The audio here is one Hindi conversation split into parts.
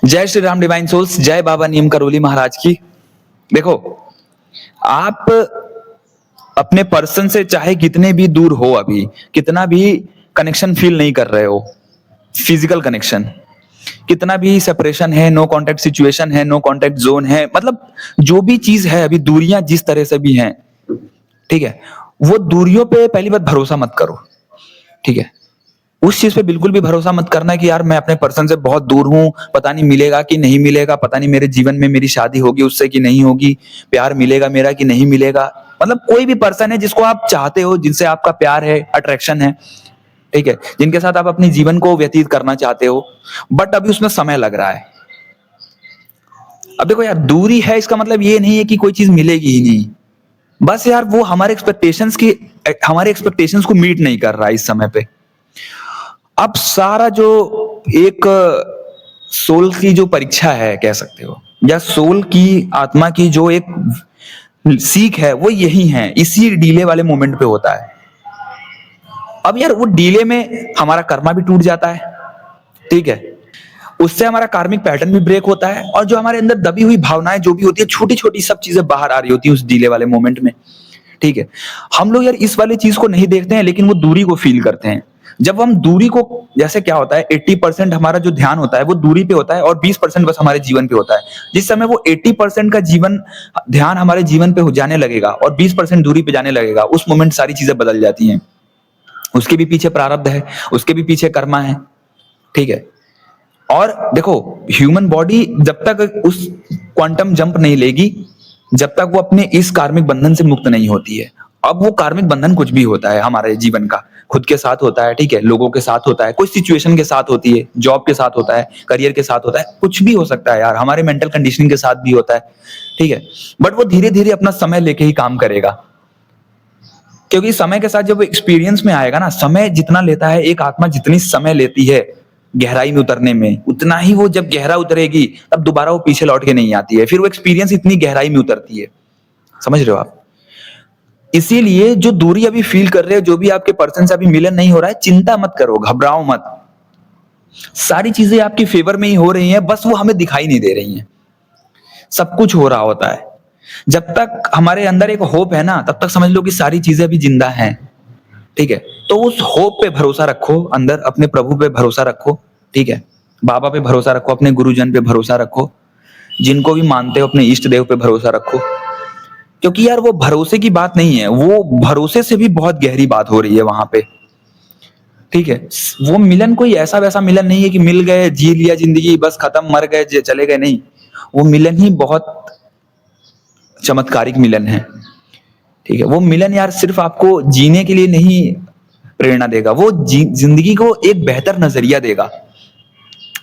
जय श्री राम डिवाइन सोल्स, जय बाबा नीम करोली महाराज की। देखो, आप अपने पर्सन से चाहे कितने भी दूर हो, अभी कितना भी कनेक्शन फील नहीं कर रहे हो, फिजिकल कनेक्शन, कितना भी सेपरेशन है, नो कांटेक्ट सिचुएशन है, नो कांटेक्ट जोन है, मतलब जो भी चीज है, अभी दूरियां जिस तरह से भी हैं, ठीक है, वो दूरियों पे पहली बात भरोसा मत करो। ठीक है, उस चीज पे बिल्कुल भी भरोसा मत करना कि यार मैं अपने पर्सन से बहुत दूर हूं, पता नहीं मिलेगा कि नहीं मिलेगा, पता नहीं मेरे जीवन में मेरी शादी होगी उससे कि नहीं होगी, प्यार मिलेगा मेरा कि नहीं मिलेगा। मतलब कोई भी पर्सन है जिसको आप चाहते हो, जिनसे आपका प्यार है, अट्रैक्शन है, ठीक है, जिनके साथ आप अपने जीवन को व्यतीत करना चाहते हो, बट अभी उसमें समय लग रहा है। अब देखो यार, दूरी है इसका मतलब ये नहीं है कि कोई चीज मिलेगी ही नहीं, बस यार वो हमारे एक्सपेक्टेशंस को मीट नहीं कर रहा है इस समय पे। अब सारा जो एक सोल की जो परीक्षा है कह सकते हो, या सोल की आत्मा की जो एक सीख है, वो यही है, इसी डीले वाले मोमेंट पे होता है। अब यार वो डीले में हमारा कर्मा भी टूट जाता है, ठीक है, उससे हमारा कार्मिक पैटर्न भी ब्रेक होता है, और जो हमारे अंदर दबी हुई भावनाएं जो भी होती है, छोटी छोटी सब चीजें बाहर आ रही होती है उस डीले वाले मोमेंट में। ठीक है, हम लोग यार इस वाली चीज को नहीं देखते हैं, लेकिन वो दूरी को फील करते हैं। जब हम दूरी को, जैसे क्या होता है, 80% हमारा जो ध्यान होता है वो दूरी पे होता है, और 20% बस हमारे जीवन पे होता है। जिस समय वो 80% का जीवन ध्यान हमारे जीवन पे हो जाने लगेगा और 20% दूरी पे जाने लगेगा, उस मोमेंट सारी चीजें बदल जाती हैं। उसके भी पीछे प्रारब्ध है, उसके भी पीछे कर्मा है, ठीक है। और देखो, ह्यूमन बॉडी जब तक उस क्वांटम जंप नहीं लेगी, जब तक वो अपने इस कार्मिक बंधन से मुक्त नहीं होती है। अब वो कार्मिक बंधन कुछ भी होता है हमारे जीवन का, खुद के साथ होता है, ठीक है, लोगों के साथ होता है, कोई सिचुएशन के साथ होती है, जॉब के साथ होता है, करियर के साथ होता है, कुछ भी हो सकता है यार, हमारे मेंटल कंडीशनिंग के साथ भी होता है, ठीक है। बट वो धीरे धीरे अपना समय लेके ही काम करेगा, क्योंकि समय के साथ जब वो एक्सपीरियंस में आएगा ना, समय जितना लेता है, एक आत्मा जितनी समय लेती है गहराई में उतरने में, उतना ही वो जब गहरा उतरेगी तब दोबारा वो पीछे लौट के नहीं आती है, फिर वो एक्सपीरियंस इतनी गहराई में उतरती है। समझ रहे हो आप? इसीलिए जो दूरी अभी फील कर रहे हो, जो भी आपके पर्सन से अभी मिलन नहीं हो रहा है, चिंता मत करो, घबराओ मत। सारी चीजें आपकी फेवर में ही हो रही हैं, बस वो हमें दिखाई नहीं दे रही हैं। सब कुछ हो रहा होता है। जब तक हमारे अंदर एक होप है ना, तब तक समझ लो कि सारी चीजें अभी जिंदा हैं, ठीक है। तो उस होप पे भरोसा रखो, अंदर अपने प्रभु पे भरोसा रखो, ठीक है, बाबा पे भरोसा रखो, अपने गुरुजन पे भरोसा रखो, जिनको भी मानते हो अपने इष्ट देव पे भरोसा रखो। क्योंकि यार वो भरोसे की बात नहीं है, वो भरोसे से भी बहुत गहरी बात हो रही है वहां पे, ठीक है। वो मिलन कोई ऐसा वैसा मिलन नहीं है कि मिल गए, जी लिया जिंदगी, बस खत्म, मर गए, चले गए, नहीं। वो मिलन ही बहुत चमत्कारिक मिलन है, ठीक है। वो मिलन यार सिर्फ आपको जीने के लिए नहीं प्रेरणा देगा, वो जिंदगी को एक बेहतर नजरिया देगा,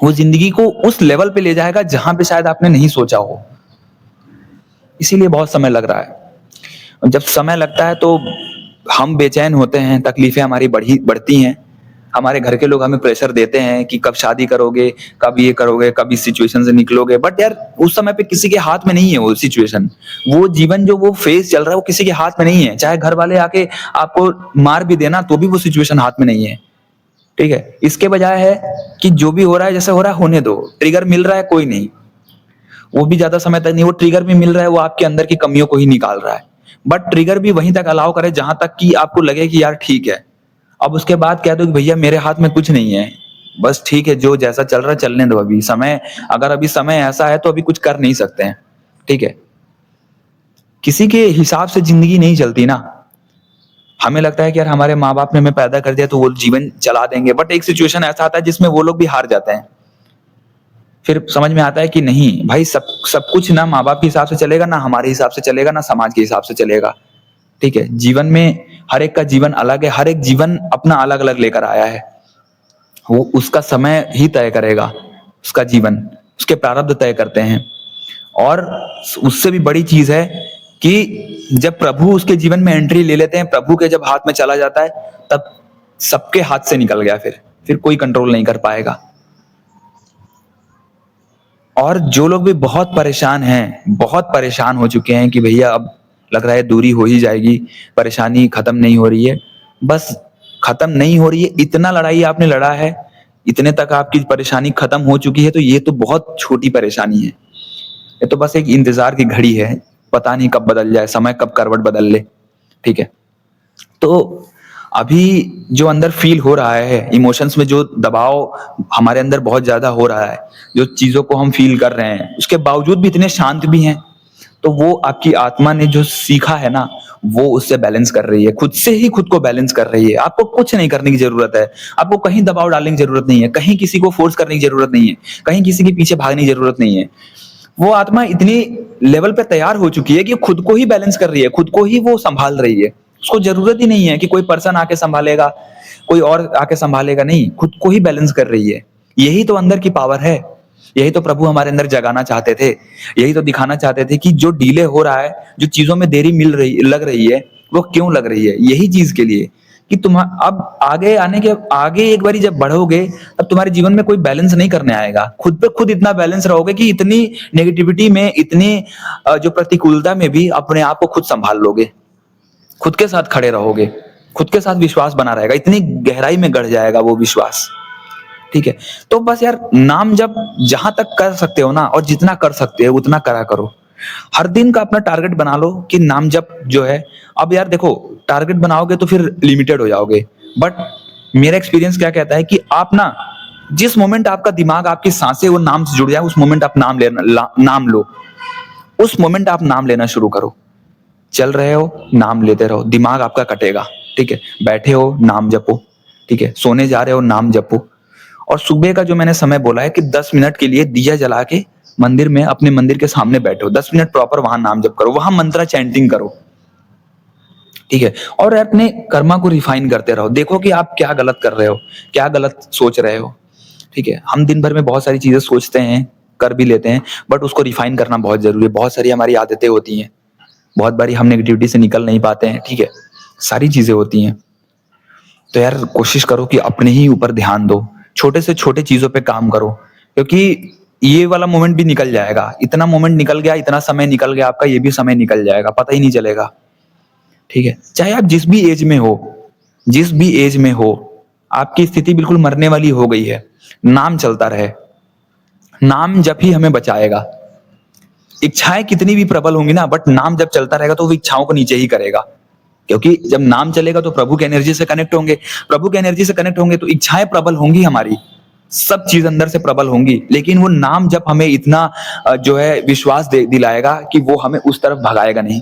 वो जिंदगी को उस लेवल पे ले जाएगा जहां पे शायद आपने नहीं सोचा हो। इसीलिए बहुत समय लग रहा है। और जब समय लगता है तो हम बेचैन होते हैं, तकलीफें हमारी बढ़ती हैं, हमारे घर के लोग हमें प्रेशर देते हैं कि कब शादी करोगे, कब ये करोगे, कब इस सिचुएशन से निकलोगे। बट यार उस समय पे किसी के हाथ में नहीं है वो सिचुएशन, वो जीवन जो वो फेज चल रहा है वो किसी के हाथ में नहीं है। चाहे घर वाले आके आपको मार भी देना तो भी वो सिचुएशन हाथ में नहीं है, ठीक है। इसके बजाय है कि जो भी हो रहा है, जैसे हो रहा है होने दो, ट्रिगर मिल रहा है कोई नहीं, वो भी ज्यादा समय तक नहीं, वो ट्रिगर भी मिल रहा है, वो आपके अंदर की कमियों को ही निकाल रहा है। बट ट्रिगर भी वहीं तक अलाउ करे जहां तक कि आपको लगे कि यार ठीक है। अब उसके बाद कह दो कि भैया मेरे हाथ में कुछ नहीं है, बस ठीक है, जो जैसा चल रहा है चलने दो, अभी समय, अगर अभी समय ऐसा है तो अभी कुछ कर नहीं सकते हैं, ठीक है। किसी के हिसाब से जिंदगी नहीं चलती ना। हमें लगता है कि यार हमारे माँ बाप ने हमें पैदा कर दिया तो वो जीवन चला देंगे, बट एक सिचुएशन ऐसा आता है जिसमें वो लोग भी हार जाते हैं। फिर समझ में आता है कि नहीं भाई, सब सब कुछ ना माँ बाप के हिसाब से चलेगा, ना हमारे हिसाब से चलेगा, ना समाज के हिसाब से चलेगा, ठीक है। जीवन में हर एक का जीवन अलग है, हर एक जीवन अपना अलग अलग लेकर आया है, वो उसका समय ही तय करेगा, उसका जीवन, उसके प्रारब्ध तय करते हैं। और उससे भी बड़ी चीज है कि जब प्रभु उसके जीवन में एंट्री ले लेते हैं, प्रभु के जब हाथ में चला जाता है, तब सबके हाथ से निकल गया, फिर कोई कंट्रोल नहीं कर पाएगा। और जो लोग भी बहुत परेशान हैं, बहुत परेशान हो चुके हैं कि भैया अब लग रहा है दूरी हो ही जाएगी, परेशानी खत्म नहीं हो रही है, बस खत्म नहीं हो रही है, इतना लड़ाई आपने लड़ा है इतने तक आपकी परेशानी खत्म हो चुकी है, तो ये तो बहुत छोटी परेशानी है। ये तो बस एक इंतजार की घड़ी है, पता नहीं कब बदल जाए, समय कब करवट बदल ले। ठीक है, तो अभी जो अंदर फील हो रहा है, इमोशंस में जो दबाव हमारे अंदर बहुत ज्यादा हो रहा है, जो चीजों को हम फील कर रहे हैं, उसके बावजूद भी इतने शांत भी हैं, तो वो आपकी आत्मा ने जो सीखा है ना, वो उससे बैलेंस कर रही है, खुद से ही खुद को बैलेंस कर रही है। आपको कुछ नहीं करने की जरूरत है, आपको कहीं दबाव डालने की जरूरत नहीं है, कहीं किसी को फोर्स करने की जरूरत नहीं है, कहीं किसी के पीछे भागने की जरूरत नहीं है। वो आत्मा इतनी लेवल पे तैयार हो चुकी है कि खुद को ही बैलेंस कर रही है, खुद को ही वो संभाल रही है। उसको जरूरत ही नहीं है कि कोई पर्सन आके संभालेगा, कोई और आके संभालेगा, नहीं, खुद को ही बैलेंस कर रही है। यही तो अंदर की पावर है, यही तो प्रभु हमारे अंदर जगाना चाहते थे, यही तो दिखाना चाहते थे कि जो डिले हो रहा है, जो चीजों में देरी लग रही है, वो क्यों लग रही है, यही चीज के लिए कि तुम अब आगे आने के आगे एक बारी जब बढ़ोगे, तब तुम्हारे जीवन में कोई बैलेंस नहीं करने आएगा। खुद पे खुद इतना बैलेंस रहोगे कि इतनी नेगेटिविटी में, इतनी जो प्रतिकूलता में भी अपने आप को खुद संभाल लोगे, खुद के साथ खड़े रहोगे, खुद के साथ विश्वास बना रहेगा, इतनी गहराई में गढ़ जाएगा वो विश्वास। ठीक है, तो बस यार नाम जब जहां तक कर सकते हो ना, और जितना कर सकते हो उतना करा करो। हर दिन का अपना टारगेट बना लो कि नाम जप जो है, अब यार देखो, टारगेट बनाओगे तो फिर लिमिटेड हो जाओगे, बट मेरा एक्सपीरियंस क्या कहता है कि आप ना, जिस मोमेंट आपका दिमाग, आपकी सांसें वो नाम से जुड़ जाए, उस मोमेंट आप नाम लो, उस मोमेंट आप नाम लेना शुरू करो। चल रहे हो, नाम लेते रहो, दिमाग आपका कटेगा। ठीक है, बैठे हो, नाम जपो। ठीक है, सोने जा रहे हो, नाम जपो। और सुबह का जो मैंने समय बोला है कि 10 मिनट के लिए दिया जला के मंदिर में, अपने मंदिर के सामने बैठो, 10 मिनट प्रॉपर वहां नाम जप करो, वहां मंत्र चैंटिंग करो। ठीक है, और अपने कर्मा को रिफाइन करते रहो, देखो कि आप क्या गलत कर रहे हो, क्या गलत सोच रहे हो। ठीक है, हम दिन भर में बहुत सारी चीजें सोचते हैं, कर भी लेते हैं, बट उसको रिफाइन करना बहुत जरूरी है। बहुत सारी हमारी आदतें होती हैं, बहुत बारी हम नेगेटिविटी से निकल नहीं पाते हैं। ठीक है, सारी चीजें होती हैं। तो यार कोशिश करो कि अपने ही ऊपर ध्यान दो, छोटे से छोटे चीजों पे काम करो, क्योंकि ये वाला मोमेंट भी निकल जाएगा। इतना मोमेंट निकल गया, इतना समय निकल गया आपका, ये भी समय निकल जाएगा, पता ही नहीं चलेगा। ठीक है, चाहे आप जिस भी एज में हो, जिस भी एज में हो, आपकी स्थिति बिल्कुल मरने वाली हो गई है, नाम चलता रहे, नाम जब ही हमें बचाएगा। इच्छाएं कितनी भी प्रबल होंगी ना, बट नाम जब चलता रहेगा तो वो इच्छाओं को नीचे ही करेगा, क्योंकि जब नाम चलेगा तो प्रभु की एनर्जी से कनेक्ट होंगे, प्रभु की एनर्जी से कनेक्ट होंगे तो इच्छाएं प्रबल होंगी हमारी, सब चीज अंदर से प्रबल होंगी। लेकिन वो नाम जब हमें इतना जो है विश्वास दिलाएगा कि वो हमें उस तरफ भगाएगा नहीं।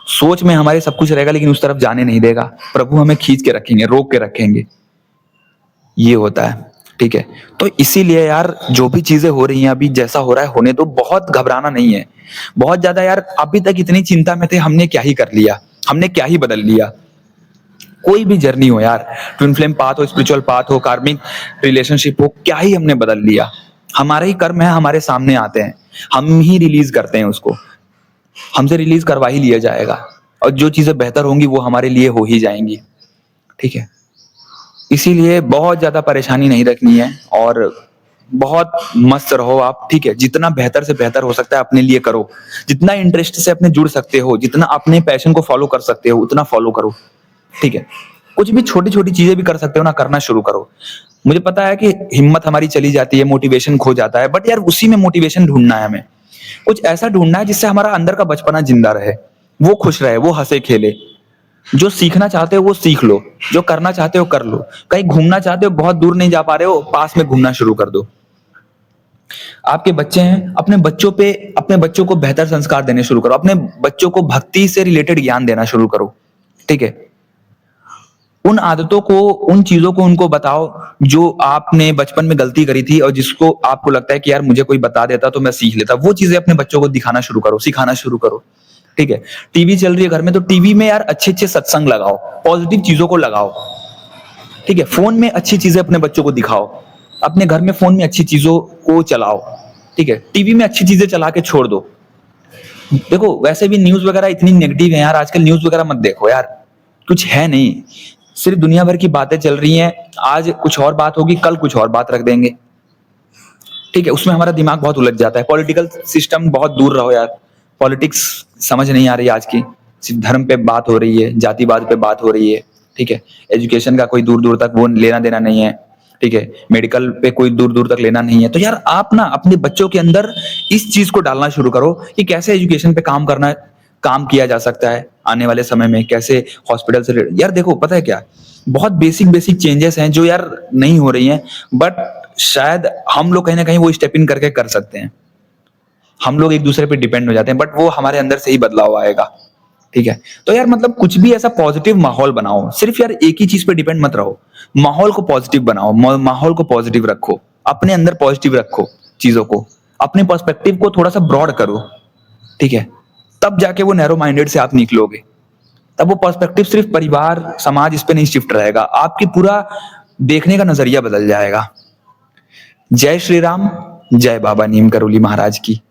सोच में हमारे सब कुछ रहेगा, लेकिन उस तरफ जाने नहीं देगा। प्रभु हमें खींच के रखेंगे, रोक के रखेंगे, ये होता है। ठीक है, तो इसीलिए यार जो भी चीजें हो रही हैं अभी, जैसा हो रहा है होने दो, बहुत घबराना नहीं है। बहुत ज्यादा यार अभी तक इतनी चिंता में थे, हमने क्या ही कर लिया, हमने क्या ही बदल लिया। कोई भी जर्नी हो यार, ट्विन फ्लेम पाथ हो, स्पिरिचुअल पाथ हो, कार्मिक रिलेशनशिप हो, क्या ही हमने बदल लिया। हमारे ही कर्म है, हमारे सामने आते हैं, हम ही रिलीज करते हैं उसको, हमसे रिलीज करवा ही लिया जाएगा, और जो चीजें बेहतर होंगी वो हमारे लिए हो ही जाएंगी। ठीक है, इसीलिए बहुत ज्यादा परेशानी नहीं रखनी है, और बहुत मस्त रहो आप। ठीक है, जितना बेहतर से बेहतर हो सकता है अपने लिए करो, जितना इंटरेस्ट से अपने जुड़ सकते हो, जितना अपने पैशन को फॉलो कर सकते हो उतना फॉलो करो। ठीक है, कुछ भी छोटी छोटी चीजें भी कर सकते हो ना, करना शुरू करो। मुझे पता है कि हिम्मत हमारी चली जाती है, मोटिवेशन खो जाता है, बट यार उसी में मोटिवेशन ढूंढना है हमें। कुछ ऐसा ढूंढना है जिससे हमारा अंदर का बचपना जिंदा रहे, वो खुश रहे, वो हंसे खेले। जो सीखना चाहते हो वो सीख लो, जो करना चाहते हो कर लो। कहीं घूमना चाहते हो, बहुत दूर नहीं जा पा रहे हो, पास में घूमना शुरू कर दो। आपके बच्चे हैं, अपने बच्चों पे, अपने बच्चों को बेहतर संस्कार देने शुरू करो, अपने बच्चों को भक्ति से रिलेटेड ज्ञान देना शुरू करो। ठीक है, उन आदतों को, उन चीजों को उनको बताओ जो आपने बचपन में गलती करी थी, और जिसको आपको लगता है कि यार मुझे कोई बता देता तो मैं सीख लेता, वो चीजें अपने बच्चों को दिखाना शुरू करो, सिखाना शुरू करो। ठीक है, टीवी चल रही है घर में, तो टीवी में यार अच्छे अच्छे सत्संग लगाओ, पॉजिटिव चीजों को लगाओ। ठीक है, फोन में अच्छी चीजें अपने बच्चों को दिखाओ, अपने घर में फोन में अच्छी चीजों को चलाओ। ठीक है, टीवी में अच्छी चीजें चला के छोड़ दो। देखो वैसे भी न्यूज वगैरह इतनी नेगेटिव है यार, आजकल न्यूज वगैरह मत देखो यार, कुछ है नहीं, सिर्फ दुनिया भर की बातें चल रही हैं। आज कुछ और बात होगी, कल कुछ और बात रख देंगे। ठीक है, उसमें हमारा दिमाग बहुत उलझ जाता है। पॉलिटिकल सिस्टम बहुत दूर रहो यार, पॉलिटिक्स समझ नहीं आ रही आज की, सिर्फ धर्म पे बात हो रही है, जातिवाद पे बात हो रही है। ठीक है, एजुकेशन का कोई दूर दूर तक वो लेना देना नहीं है। ठीक है, मेडिकल पे कोई दूर दूर तक लेना नहीं है, तो यार आप ना अपने बच्चों के अंदर इस चीज को डालना शुरू करो कि कैसे एजुकेशन पे काम किया जा सकता है आने वाले समय में, कैसे हॉस्पिटल से यार देखो पता है क्या, बहुत बेसिक बेसिक चेंजेस हैं जो यार नहीं हो रही हैं, बट शायद हम लोग कहीं ना कहीं वो स्टेप इन करके कर सकते हैं। हम लोग एक दूसरे पे डिपेंड हो जाते हैं, बट वो हमारे अंदर से ही बदलाव आएगा। ठीक है, तो यार मतलब कुछ भी ऐसा पॉजिटिव माहौल बनाओ, सिर्फ यार एक ही चीज पे डिपेंड मत रहो, माहौल को पॉजिटिव बनाओ, माहौल को पॉजिटिव रखो, अपने अंदर पॉजिटिव रखो चीजों को, अपने पर्सपेक्टिव को थोड़ा सा ब्रॉड करो। ठीक है, तब जाके वो नैरो माइंडेड से आप निकलोगे, तब वो पर्सपेक्टिव सिर्फ परिवार समाज इस पे नहीं शिफ्ट रहेगा, आपकी पूरा देखने का नजरिया बदल जाएगा। जय श्री राम, जय बाबा नीम करोली महाराज की।